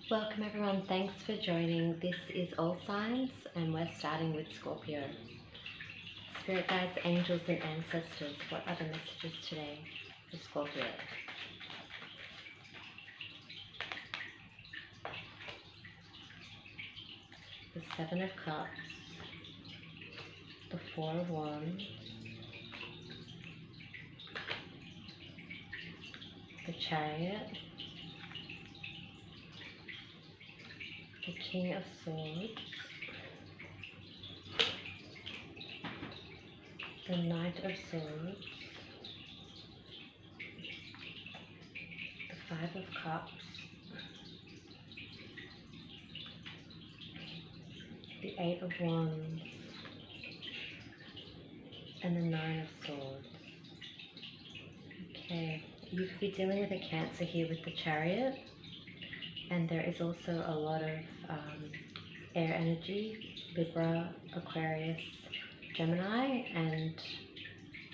Welcome everyone, thanks for joining. This is All Signs and we're starting with Scorpio. Spirit guides, angels and ancestors, what are the messages today for Scorpio? The Seven of Cups, the Four of Wands, the Chariot, the King of Swords, the Knight of Swords, the Five of Cups, the Eight of Wands, and the Nine of Swords. Okay, you could be dealing with a Cancer here with the Chariot, and there is also a lot of air energy, Libra, Aquarius, Gemini, and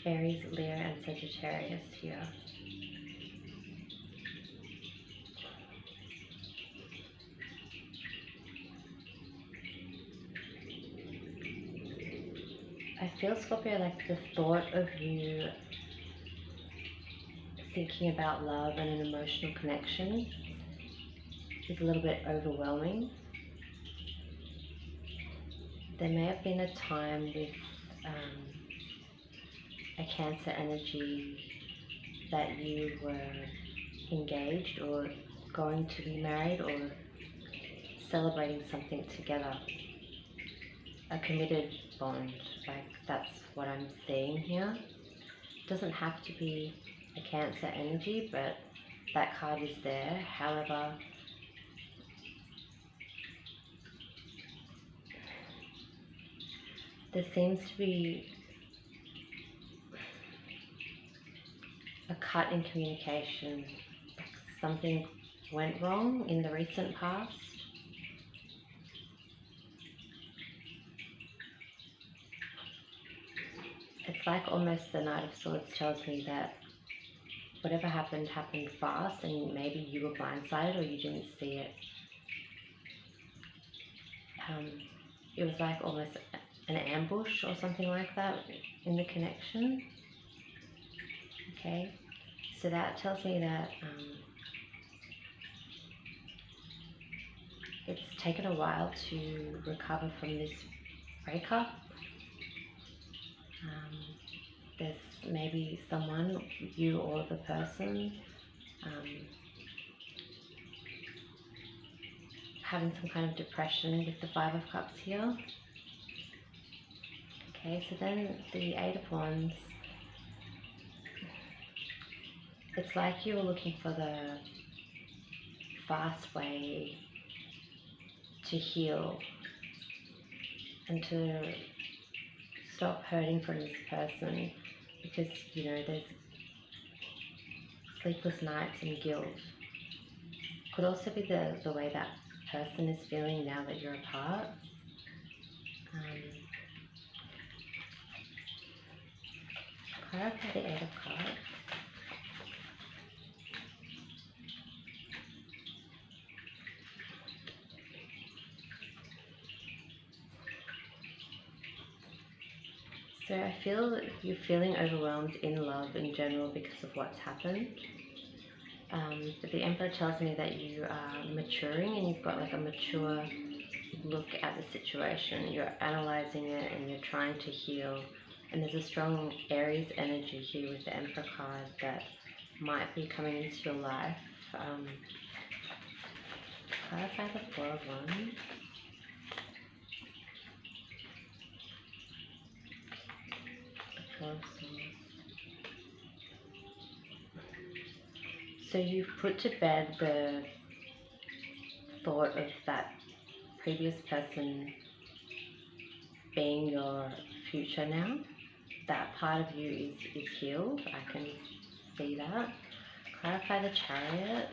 Aries, Leo, and Sagittarius here. I feel, Scorpio, like the thought of you thinking about love and an emotional connection is a little bit overwhelming. There may have been a time with a Cancer energy that you were engaged or going to be married or celebrating something together, a committed bond. Like, that's what I'm seeing here. It doesn't have to be a Cancer energy, but that card is there. However, there seems to be a cut in communication. Like something went wrong in the recent past. It's like almost the Knight of Swords tells me that whatever happened fast, and maybe you were blindsided or you didn't see it. It was like almost an ambush or something like that in the connection. Okay, so that tells me that it's taken a while to recover from this breakup. There's maybe someone, you or the person, having some kind of depression with the Five of Cups here. Okay, so then the Eight of Wands, it's like you were looking for the fast way to heal and to stop hurting from this person, because, you know, there's sleepless nights and guilt. Could also be the way that person is feeling now that you're apart. Clarify the Eight of Cups. So I feel that you're feeling overwhelmed in love in general because of what's happened. But the Emperor tells me that you are maturing and you've got like a mature look at the situation. You're analyzing it and you're trying to heal. And there's a strong Aries energy here with the Emperor card that might be coming into your life. Clarify the Four of Wands. The Four of Swords. So you've put to bed the thought of that previous person being your future now. That part of you is healed. I can see that. Clarify the Chariot.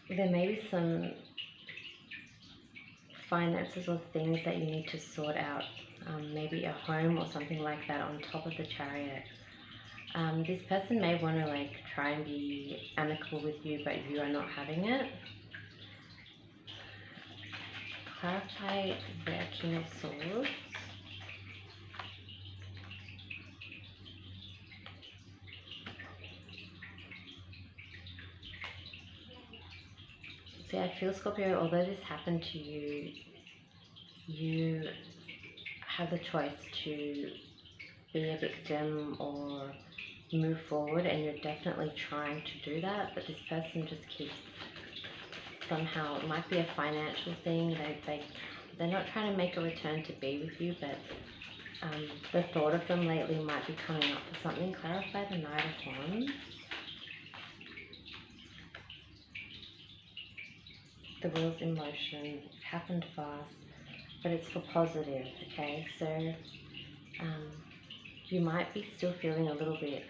There may be some finances or things that you need to sort out. Maybe a home or something like that on top of the Chariot. This person may want to like try and be amicable with you, but you are not having it. Clarify the King of Swords. See, I feel, Scorpio, although this happened to you, you have the choice to be a victim or move forward, and you're definitely trying to do that, but this person just keeps somehow, it might be a financial thing, they're not trying to make a return to be with you, but the thought of them lately might be coming up for something. Clarify the Knight of Wands. The wheel's in motion, it happened fast, but it's for positive, okay? So you might be still feeling a little bit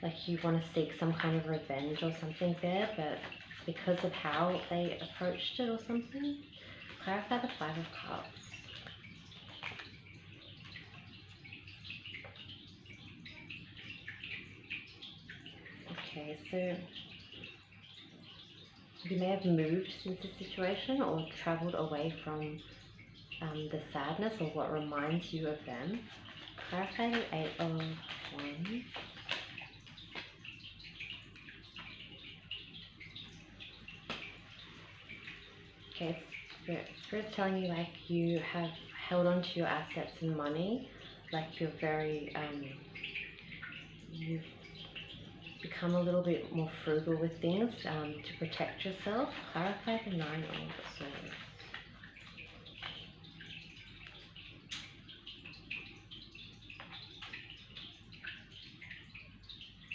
like you want to seek some kind of revenge or something there, but because of how they approached it or something. Clarify the Five of Cups. Okay, so you may have moved since the situation or travelled away from the sadness or what reminds you of them. Clarify the Eight of Wands. Okay, Spirit's telling you like you have held on to your assets and money, like you're very, you've become a little bit more frugal with things to protect yourself. Clarify the Nine of Swords.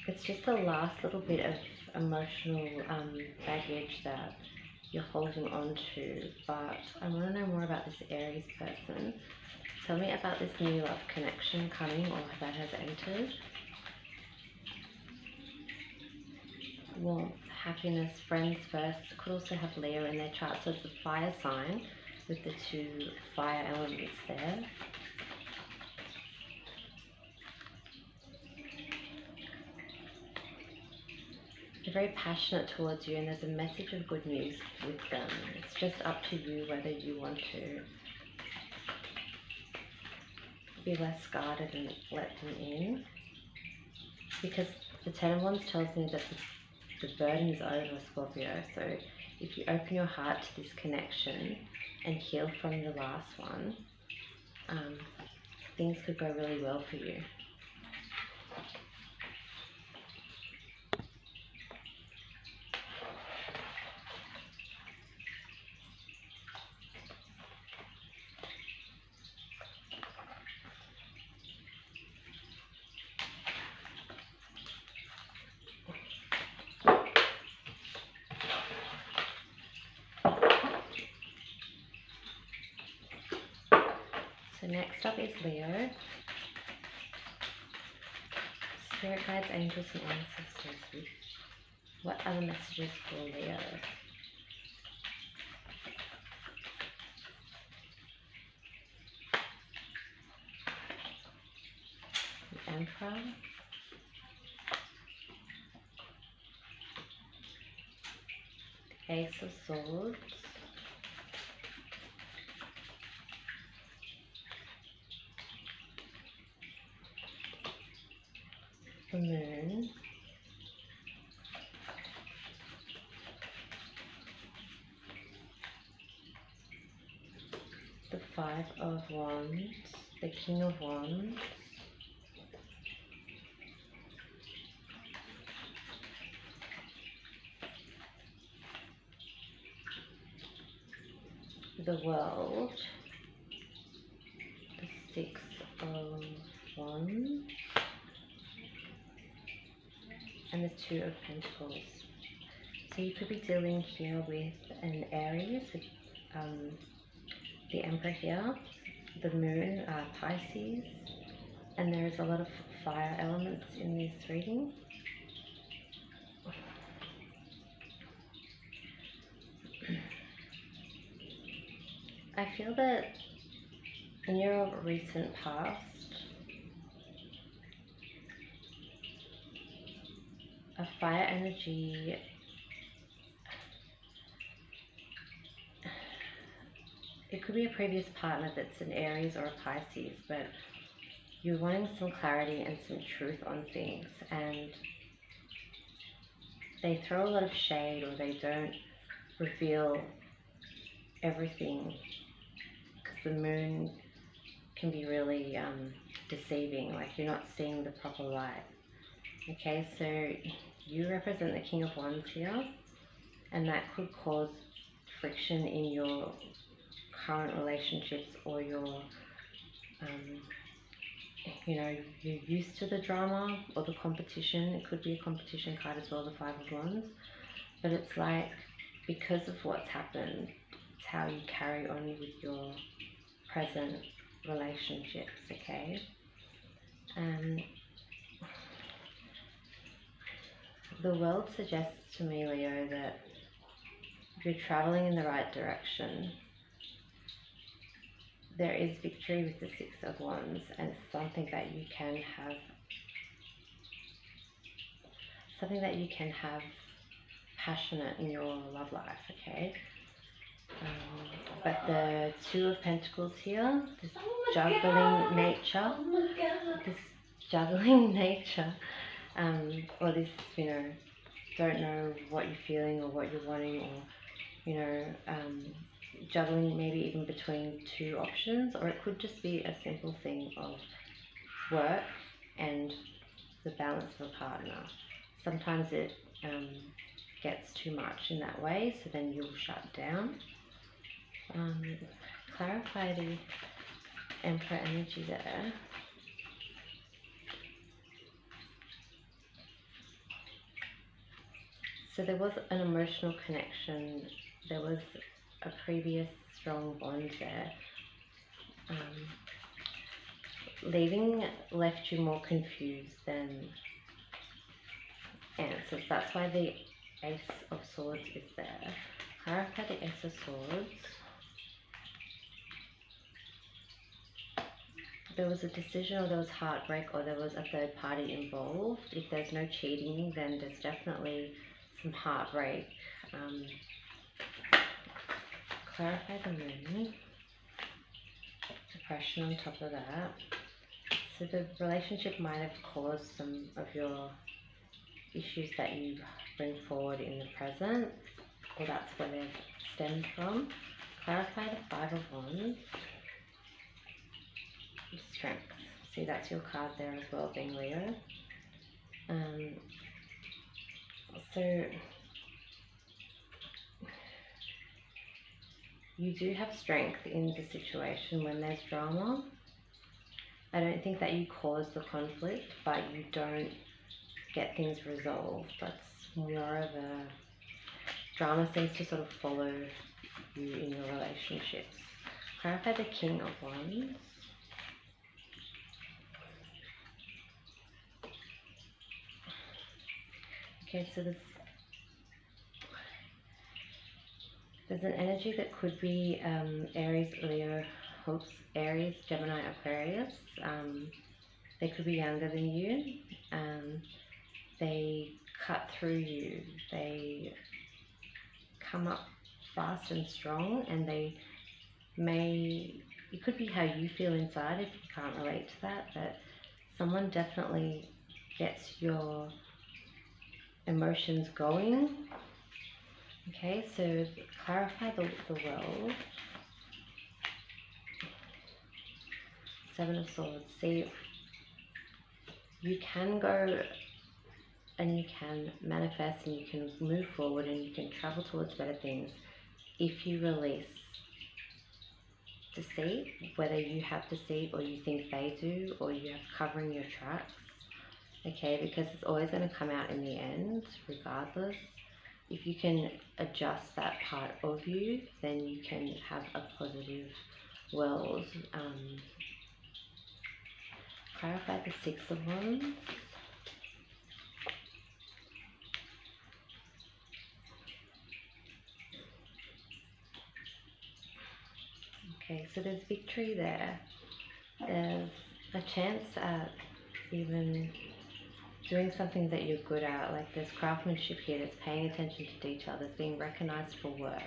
It's just the last little bit of emotional baggage that you're holding on to, but I want to know more about this Aries person. Tell me about this new love connection coming or that has entered. Warmth, happiness, friends first. Could also have Leo in their chart, so it's a fire sign with the two fire elements there. They're very passionate towards you, and there's a message of good news with them. It's just up to you whether you want to be less guarded and let them in. Because the Ten of Wands tells me that the burden is over, Scorpio. So if you open your heart to this connection and heal from the last one, things could go really well for you. So next up is Leo. Spirit guides, angels and ancestors. What are the messages for Leo? The Emperor. The Ace of Swords. The Moon. The Five of Wands. The King of Wands. The World. The Six of Wands. And the Two of Pentacles. So you could be dealing here with an Aries, with the Emperor here, the Moon, Pisces, and there is a lot of fire elements in this reading. I feel that in your recent past, a fire energy, it could be a previous partner that's an Aries or a Pisces, but you're wanting some clarity and some truth on things, and they throw a lot of shade, or they don't reveal everything, because the moon can be really deceiving, like you're not seeing the proper light. Okay, so you represent the King of Wands here, and that could cause friction in your current relationships, or your you know, you're used to the drama or the competition. It could be a competition card as well, the Five of Wands, but it's like, because of what's happened, it's how you carry on with your present relationships. Okay, the world suggests to me, Leo, that if you're traveling in the right direction, there is victory with the Six of Wands, and something that you can have passionate in your love life. Okay, but the Two of Pentacles here, this juggling nature, or this, you know, don't know what you're feeling or what you're wanting, or, you know, juggling maybe even between two options, or it could just be a simple thing of work and the balance of a partner. Sometimes it gets too much in that way, so then you'll shut down. Clarify the Emperor energy there. So there was an emotional connection, there was a previous strong bond there. Leaving left you more confused than answers. That's why the Ace of Swords is there. Clarify the Ace of Swords. There was a decision, or there was heartbreak, or there was a third party involved. If there's no cheating, then there's definitely some heartbreak. Clarify the Moon. Depression on top of that. So the relationship might have caused some of your issues that you bring forward in the present, or that's where they've stemmed from. Clarify the Five of Wands. Strength. See, that's your card there as well, being Leo. So you do have strength in the situation when there's drama. I don't think that you cause the conflict, but you don't get things resolved. That's more of a drama seems to sort of follow you in your relationships. Clarify the King of Wands. Okay, so there's an energy that could be Aries, Leo, Aries, Gemini, Aquarius. They could be younger than you. They cut through you. They come up fast and strong, and it could be how you feel inside if you can't relate to that, but someone definitely gets your emotions going. Okay, so clarify the World. Seven of Swords. See, you can go and you can manifest, and you can move forward, and you can travel towards better things if you release deceit, whether you have deceit or you think they do, or you have covering your tracks. Okay, because it's always going to come out in the end regardless. If you can adjust that part of you, then you can have a positive world. Clarify the Six of Wands. Okay, so there's victory there. There's a chance at even doing something that you're good at. Like there's craftsmanship here, there's paying attention to detail, there's being recognized for work.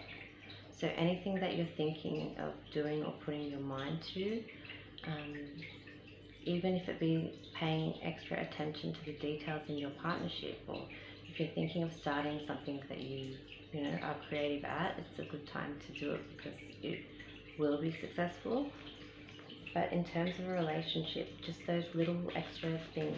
So anything that you're thinking of doing or putting your mind to, even if it be paying extra attention to the details in your partnership, or if you're thinking of starting something that you know are creative at, it's a good time to do it because it will be successful. But in terms of a relationship, just those little extra things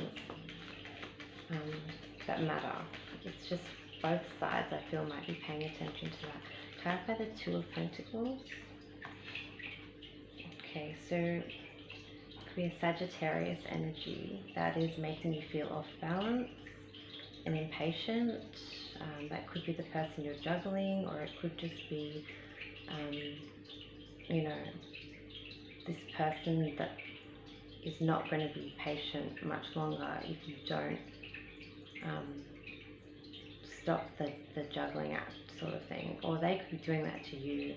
that matter. It's just both sides I feel might be paying attention to that. Clarify the Two of Pentacles. Okay, so it could be a Sagittarius energy that is making you feel off balance and impatient. That could be the person you're juggling, or it could just be, you know, this person that is not going to be patient much longer if you don't stop the juggling act sort of thing. Or they could be doing that to you.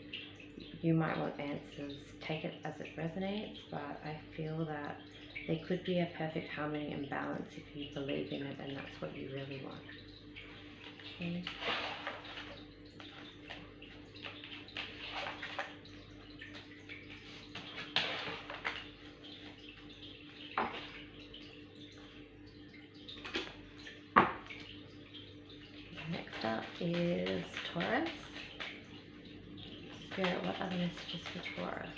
You might want answers. Take it as it resonates, but I feel that there could be a perfect harmony and balance if you believe in it and that's what you really want. Okay. Next up is Taurus. Spirit, what are the messages for Taurus?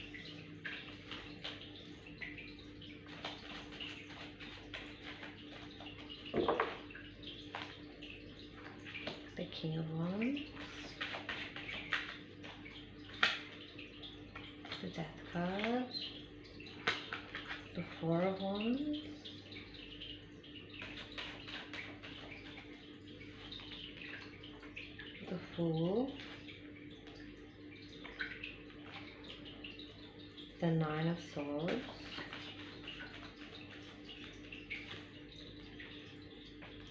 The King of Wands, the Death card, the Four of Wands, the Fool, the Nine of Swords,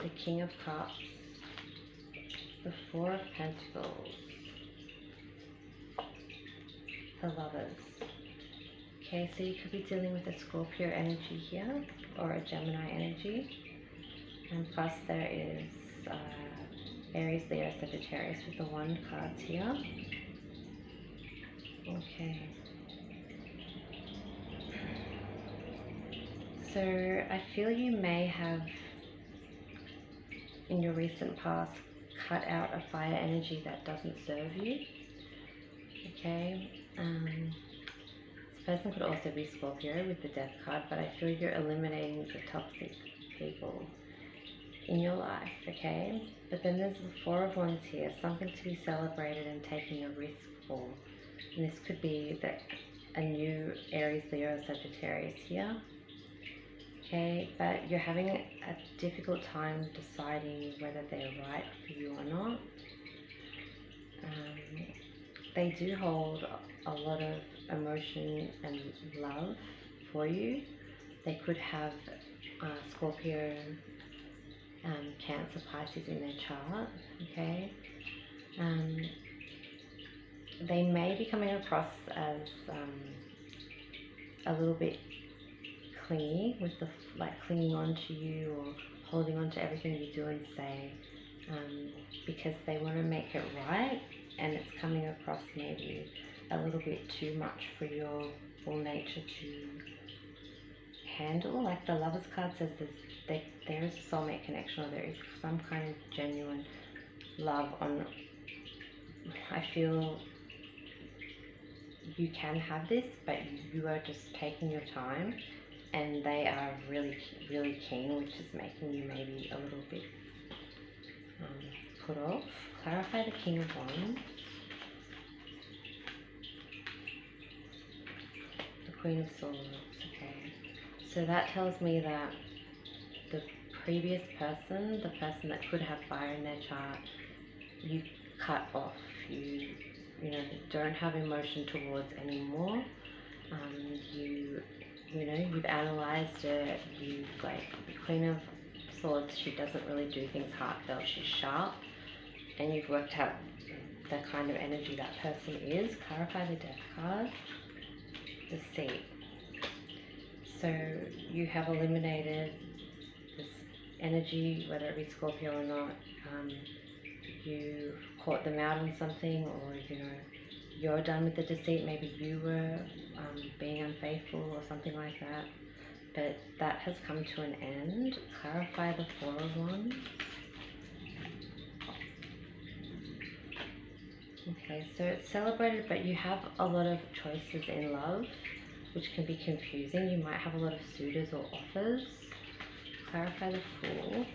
the King of Cups, the Four of Pentacles, the Lovers. Okay, so you could be dealing with a Scorpio energy here, or a Gemini energy. And plus there is Aries, Leo, Sagittarius with the Wand cards here. Okay. So I feel you may have, in your recent past, cut out a fire energy that doesn't serve you. Okay. This person could also be Scorpio with the Death card, but I feel you're eliminating the toxic people in your life, okay? But then there's the Four of Wands here, something to be celebrated and taking a risk for. And this could be that a new Aries, Leo, Sagittarius here. Okay, but you're having a difficult time deciding whether they're right for you or not. They do hold a lot of emotion and love for you. They could have Scorpio, Cancer, Pisces in their chart, okay? They may be coming across as a little bit clingy, with the clinging on to you or holding on to everything you do and say, because they want to make it right, and it's coming across maybe a little bit too much for your full nature to handle. Like the Lovers card says, there is a soulmate connection, or there is some kind of genuine love on. I feel you can have this, but you are just taking your time, and they are really, really keen, which is making you maybe a little bit put off. Clarify the King of Wands, the Queen of Swords. Okay, so that tells me that the previous person, the person that could have fire in their chart, you cut off. You know, don't have emotion towards anymore. You've analyzed it. You've, like, the Queen of Swords, she doesn't really do things heartfelt. She's sharp, and you've worked out the kind of energy that person is. Clarify the Death card. deceit. So you have eliminated this energy, whether it be Scorpio or not. You caught them out on something, or you're done with the deceit. Maybe you were being unfaithful or something like that, but that has come to an end. Clarify the Four of Wands. Okay, so it's celebrated, but you have a lot of choices in love, which can be confusing. You might have a lot of suitors or offers. Clarify the Fool.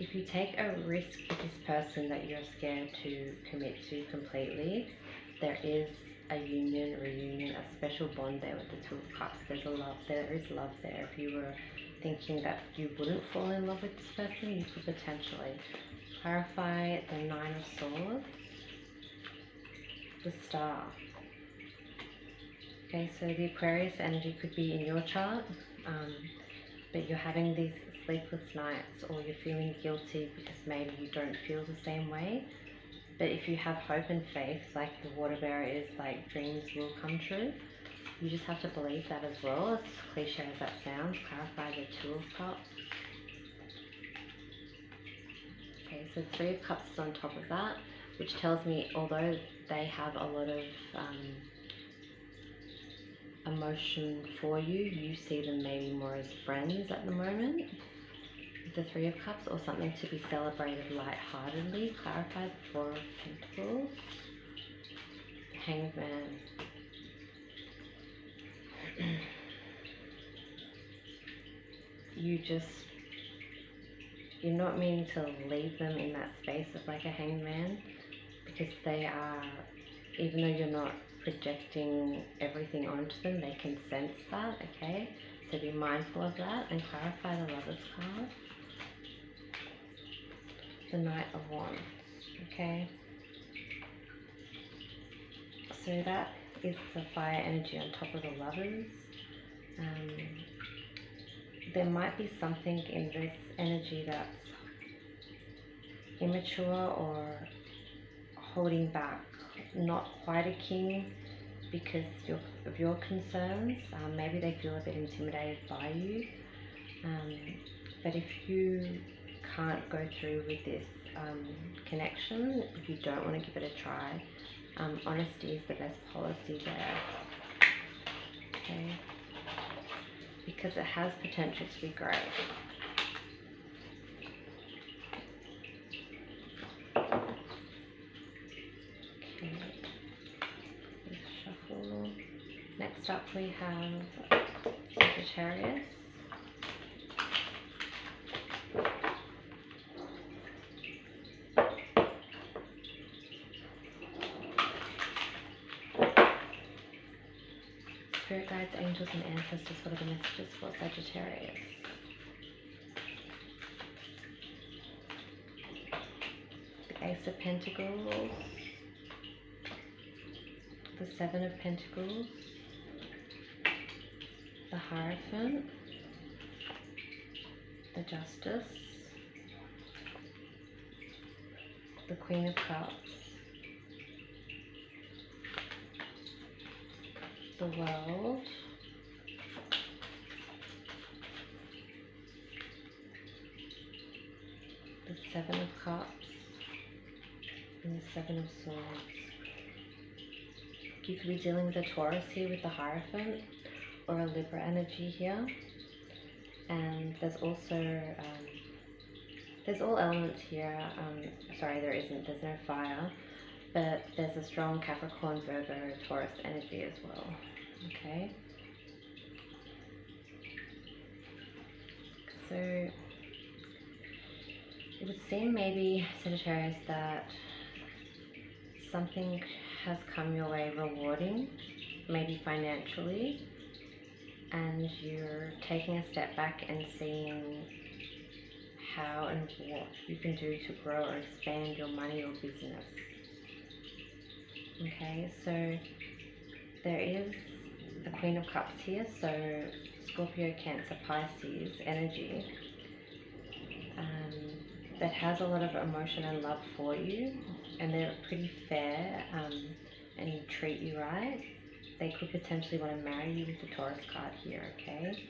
If you take a risk with this person that you're scared to commit to completely, there is a union, reunion, a special bond there with the Two of Cups. There is love there. If you were thinking that you wouldn't fall in love with this person, you could potentially. Clarify the Nine of Swords, the Star. Okay, so the Aquarius energy could be in your chart, but you're having these sleepless nights, or you're feeling guilty because maybe you don't feel the same way. But if you have hope and faith, like the water bearer is, like, dreams will come true. You just have to believe that as well, as cliche as that sounds. Clarify the Two of Cups. Okay, so the Three of Cups is on top of that, which tells me although they have a lot of emotion for you, you see them maybe more as friends at the moment. The Three of Cups, or something to be celebrated lightheartedly. Clarify the Four of Pentacles. Hanged Man. You're not meaning to leave them in that space of like a hanged man, because they are, even though you're not projecting everything onto them, they can sense that, okay? So be mindful of that, and clarify the Lover's card. The Knight of Wands, okay? So that is the fire energy on top of the Lovers. There might be something in this energy that's immature or holding back, not quite a king because of your concerns. Maybe they feel a bit intimidated by you. But if you can't go through with this connection, if you don't want to give it a try, honesty is the best policy there. Okay, because it has potential to be great. Okay, let's shuffle. Next up we have Sagittarius. Spirit guides, angels and ancestors, what are the messages for Sagittarius? The Ace of Pentacles, the Seven of Pentacles, the Hierophant, the Justice, the Queen of Cups, the World, the Seven of Cups, and the Seven of Swords. You could be dealing with a Taurus here with the Hierophant, or a Libra energy here. And there's also, there's all elements here. Sorry, there's no fire, but there's a strong Capricorn, Virgo, Taurus energy as well. Okay. So it would seem maybe, Sagittarius, that something has come your way rewarding, maybe financially, and you're taking a step back and seeing how and what you can do to grow or expand your money or business. Okay, so there is the Queen of Cups here, so Scorpio, Cancer, Pisces energy that has a lot of emotion and love for you, and they're pretty fair. and treat you right, they could potentially want to marry you with the Taurus card here, okay?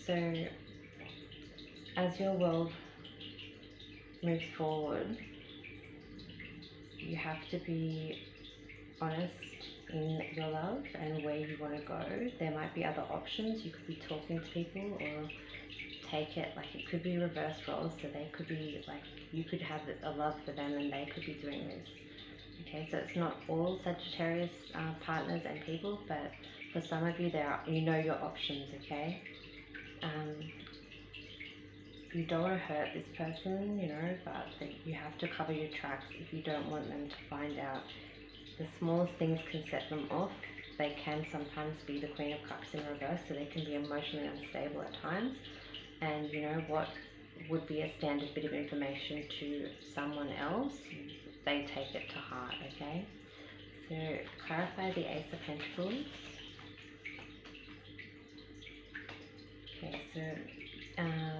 So as your world moves forward, you have to be honest in your love and where you want to go. There might be other options. You could be talking to people, or take it like it could be reverse roles, so they could be like, you could have a love for them and they could be doing this. Okay, so it's not all Sagittarius partners and people, but for some of you, there are, you know your options, okay? You don't want to hurt this person, you know, but you have to cover your tracks if you don't want them to find out. The smallest things can set them off. They can sometimes be the Queen of Cups in reverse, so they can be emotionally unstable at times. And you know what would be a standard bit of information to someone else, they take it to heart, okay? So clarify the Ace of Pentacles. Okay, so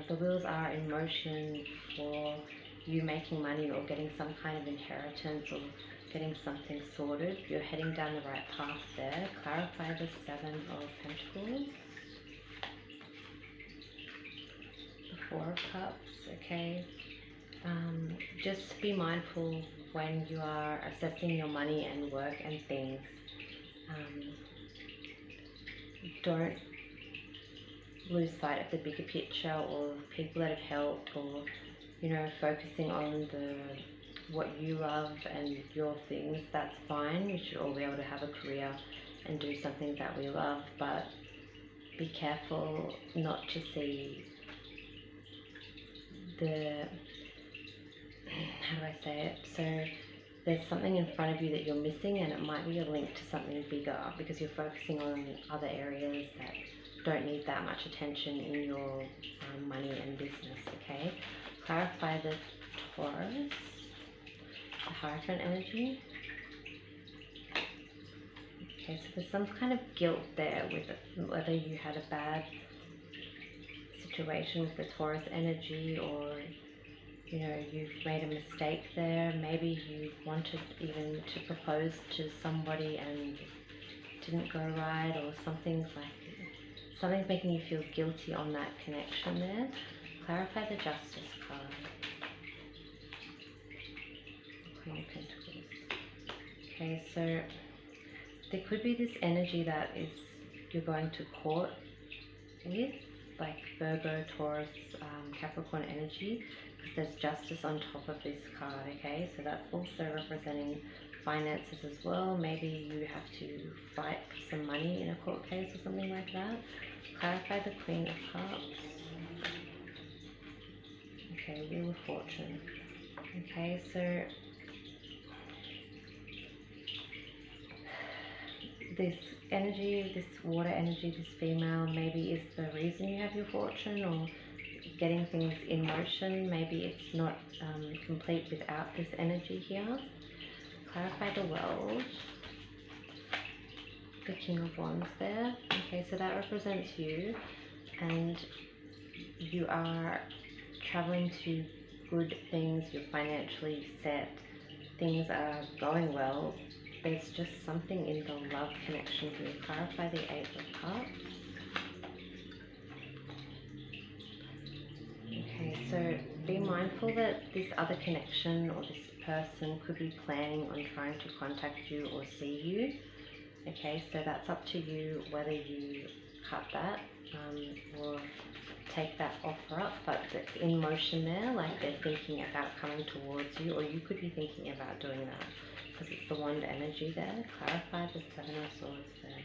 the wheels are in motion for you making money or getting some kind of inheritance or getting something sorted. You're heading down the right path there. Clarify the Seven of Pentacles. The Four of Cups, okay. Just be mindful when you are assessing your money and work and things. Don't lose sight of the bigger picture or people that have helped, or you know, focusing on what you love and your things. That's fine. We should all be able to have a career and do something that we love, but be careful not to see how do I say it? So there's something in front of you that you're missing, and it might be a link to something bigger because you're focusing on other areas that don't need that much attention in your money and business, okay? Clarify the Taurus, the Hierophant energy. Okay, so there's some kind of guilt there with whether you had a bad situation with the Taurus energy, or you know, you've made a mistake there. Maybe you wanted even to propose to somebody and didn't go right, or something's making you feel guilty on that connection there. Clarify the Justice card. Queen of Pentacles. Okay, so there could be this energy that is you're going to court with, like Virgo, Taurus, Capricorn energy, because there's justice on top of this card, okay? So that's also representing finances as well. Maybe you have to fight for some money in a court case or something like that. Clarify the Queen of Cups. Okay, Wheel of Fortune. Okay, so this energy, this water energy, this female, maybe is the reason you have your fortune, or getting things in motion. Maybe it's not complete without this energy here. Clarify the World. The King of Wands there. Okay, so that represents you, and you are traveling to good things. You're financially set. Things are going well. There's just something in the love connection here. Clarify the Eight of Cups. Okay, so be mindful that this other connection or this person could be planning on trying to contact you or see you. Okay, so that's up to you whether you cut that or take that offer up, but it's in motion there, like they're thinking about coming towards you, or you could be thinking about doing that, because it's the Wand energy there. Clarify the Seven of Swords there.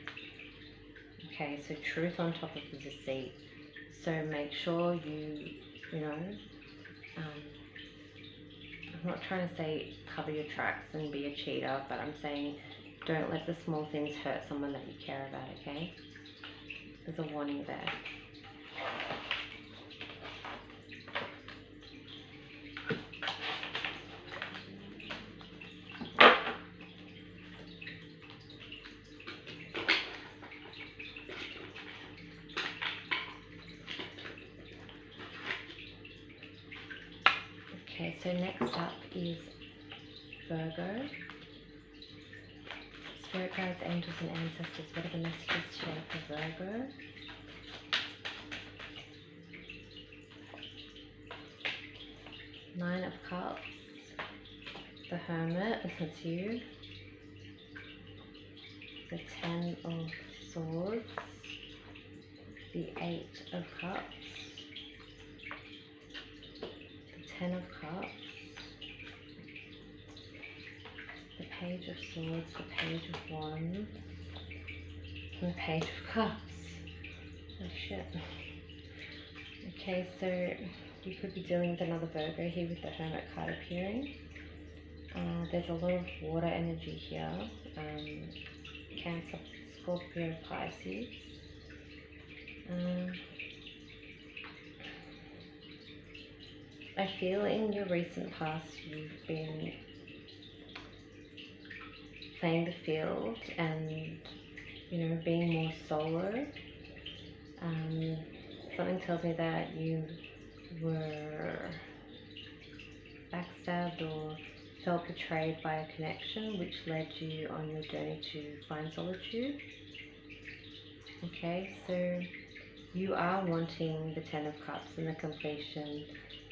Okay, so truth on top of the deceit. So make sure you know, I'm not trying to say cover your tracks and be a cheater, but I'm saying don't let the small things hurt someone that you care about, okay? There's a warning there. Okay, so next up is Virgo. Spirit guides, angels and ancestors, what are the messages today for Virgo? Nine of Cups, the Hermit, that's you. The Ten of Swords, the Eight of Cups, the Ten of Cups, the Page of Swords, the Page of Wands, and the Page of Cups. Oh shit. Okay, so you could be dealing with another Virgo here with the Hermit card appearing. There's a lot of water energy here. Cancer, Scorpio, Pisces. I feel in your recent past you've been playing the field and, you know, being more solo. Something tells me that you were backstabbed or felt betrayed by a connection which led you on your journey to find solitude. Okay, so you are wanting the Ten of Cups and the completion.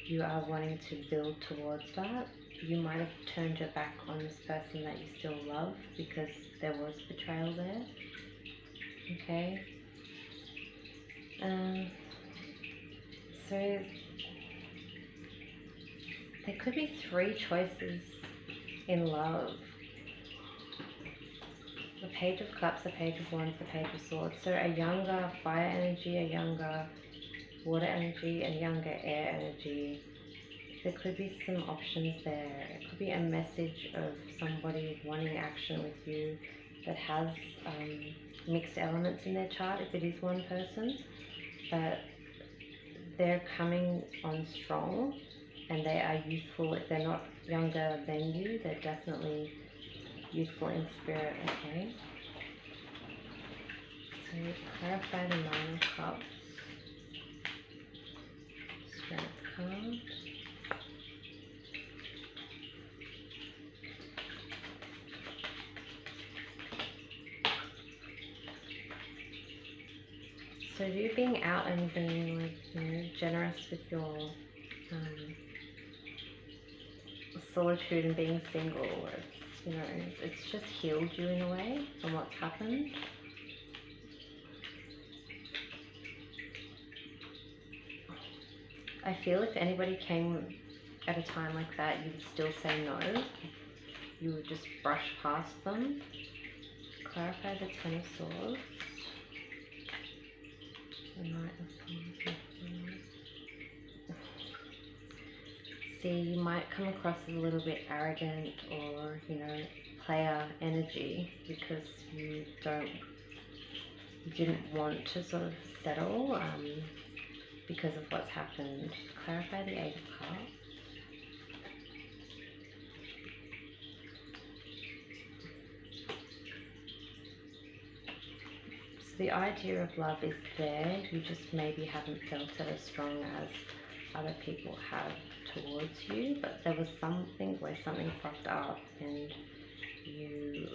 You are wanting to build towards that. You might have turned your back on this person that you still love because there was betrayal there. Okay. So there could be three choices in love. The Page of Cups, the Page of Wands, the Page of Swords. So a younger fire energy, a younger water energy, and younger air energy. There could be some options there. It could be a message of somebody wanting action with you that has mixed elements in their chart, if it is one person. But they're coming on strong and they are youthful. If they're not younger than you, they're definitely youthful in spirit. Okay, so clarify the Nine of Cups, Strength card, so you being out and being, like, you know, generous with your solitude and being single, it's, you know, it's just healed you in a way from what's happened. I feel if anybody came at a time like that, you would still say no. You would just brush past them. Clarify the Ten of Swords. The Knight of Swords. See, you might come across as a little bit arrogant or, you know, player energy because you didn't want to sort of settle because of what's happened. Clarify the Eight of Cups. So the idea of love is there, you just maybe haven't felt it as strong as other people have towards you, but there was something where something fucked up and you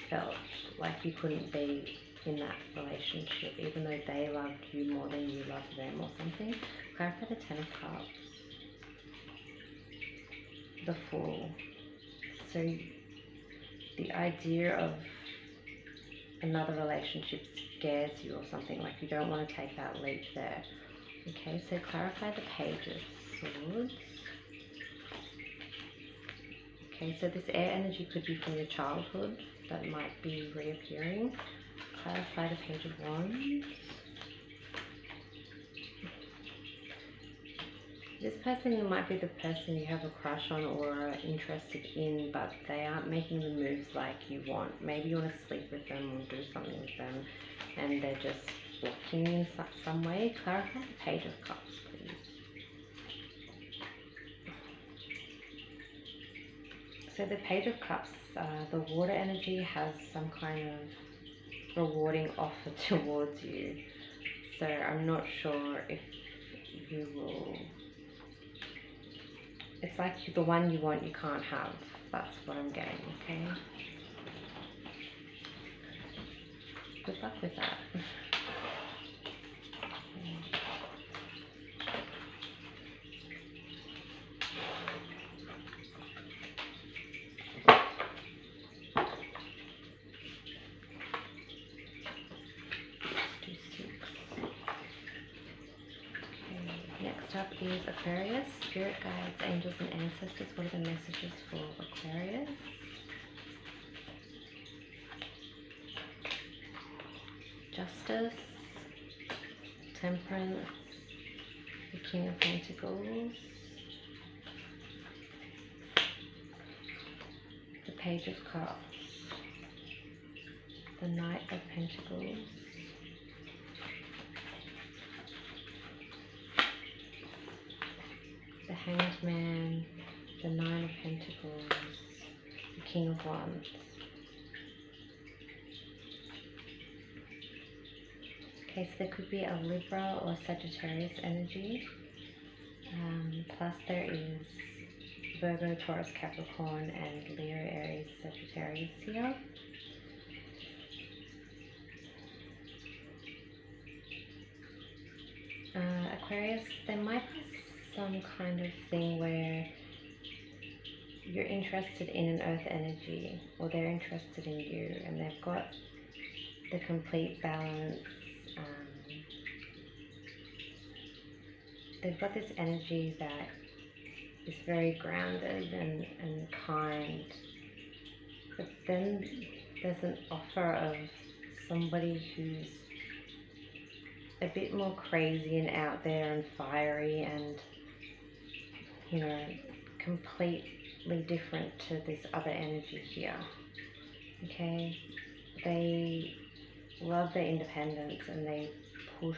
felt like you couldn't be in that relationship even though they loved you more than you loved them or something. Clarify the Ten of Cups. The Fool. So the idea of another relationship scares you or something, like you don't want to take that leap there. Okay, so clarify the Page of Swords. Okay, so this air energy could be from your childhood that might be reappearing. Clarify the Page of Wands. This person might be the person you have a crush on or are interested in, but they aren't making the moves like you want. Maybe you want to sleep with them or do something with them and they're just blocking you in some way. Clarify the Page of Cups, please. So the Page of Cups, the water energy has some kind of rewarding offer towards you. So I'm not sure if you will... It's like the one you want you can't have. That's what I'm getting, okay? Good luck with that. Next up is Aquarius. Spirit guides, angels and ancestors. What are the messages for Aquarius? Justice, Temperance, the King of Pentacles, the Page of Cups, the Knight of Pentacles, the Hanged Man, the Nine of Pentacles, the King of Wands. Okay, so there could be a Libra or Sagittarius energy. Plus there is Virgo, Taurus, Capricorn, and Leo, Aries, Sagittarius here. Aquarius, there might be some kind of thing where you're interested in an earth energy, or they're interested in you, and they've got the complete balance. They've got this energy that is very grounded and kind, but then there's an offer of somebody who's a bit more crazy and out there and fiery and, you know, completely different to this other energy here. Okay, they love their independence and they push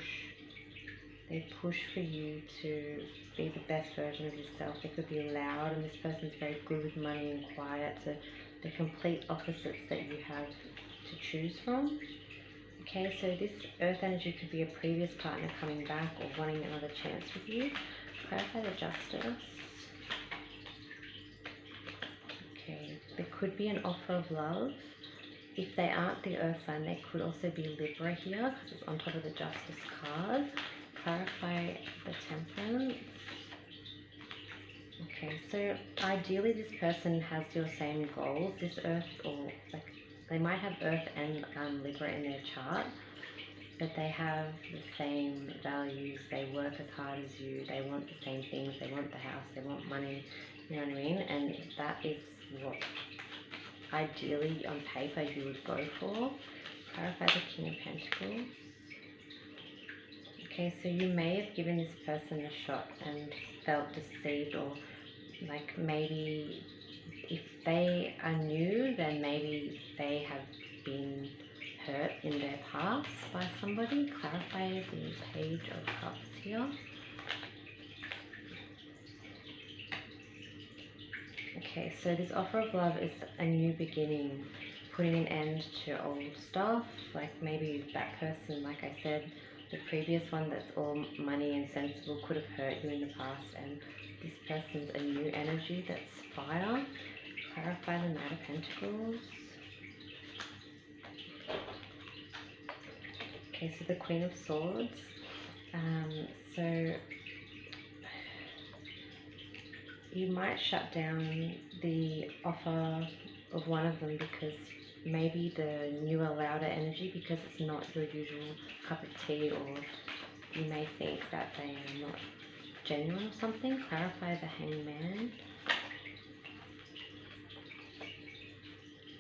for you to be the best version of yourself. They could be loud, and this person's very good with money and quiet, so the complete opposites that you have to choose from. Okay, so this earth energy could be a previous partner coming back or wanting another chance with you. Clarify the Justice. Okay, there could be an offer of love. If they aren't the earth sign, they could also be Libra here, because it's on top of the Justice card. Clarify the Temperance. Okay, so ideally this person has your same goals. This earth, or like they might have earth and Libra in their chart, but they have the same values. They work as hard as you. They want the same things. They want the house. They want money. You know what I mean? And that is what ideally on paper you would go for. Clarify the King of Pentacles. Okay, so you may have given this person a shot and felt deceived, or like maybe if they are new, then maybe they have been hurt in their past by somebody. Clarify the Page of Cups here. Okay, so this offer of love is a new beginning, putting an end to old stuff. Like maybe that person, like I said, the previous one that's all money and sensible could have hurt you in the past, and this person's a new energy that's fire. Clarify the Knight of Pentacles. Okay, so the Queen of Swords. So you might shut down the offer of one of them because maybe the newer, louder energy, because it's not your usual cup of tea, or you may think that they are not genuine or something. Clarify the Hangman.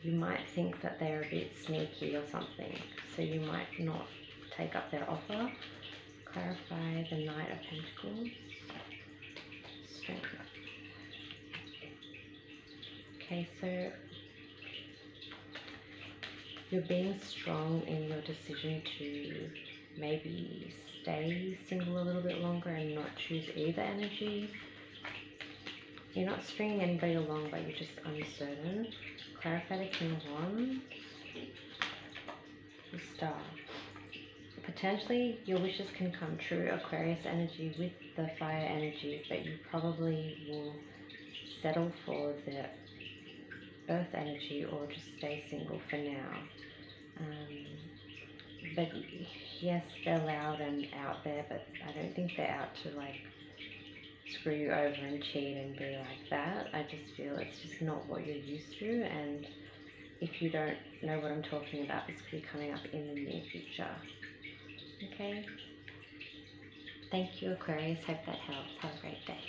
You might think that they're a bit sneaky or something, so you might not take up their offer. Clarify the Knight of Pentacles. Strength. Okay, so you're being strong in your decision to maybe stay single a little bit longer and not choose either energy. You're not stringing anybody along, but you're just uncertain. Clarify the King of Wands. The Star. Potentially your wishes can come true, Aquarius energy with the fire energy, but you probably will settle for the earth energy or just stay single for now. but yes, they're loud and out there, but I don't think they're out to like screw you over and cheat and be like that. I just feel it's just not what you're used to, and if you don't know what I'm talking about, this could be coming up in the near future. Okay? Thank you, Aquarius. Hope that helps. Have a great day.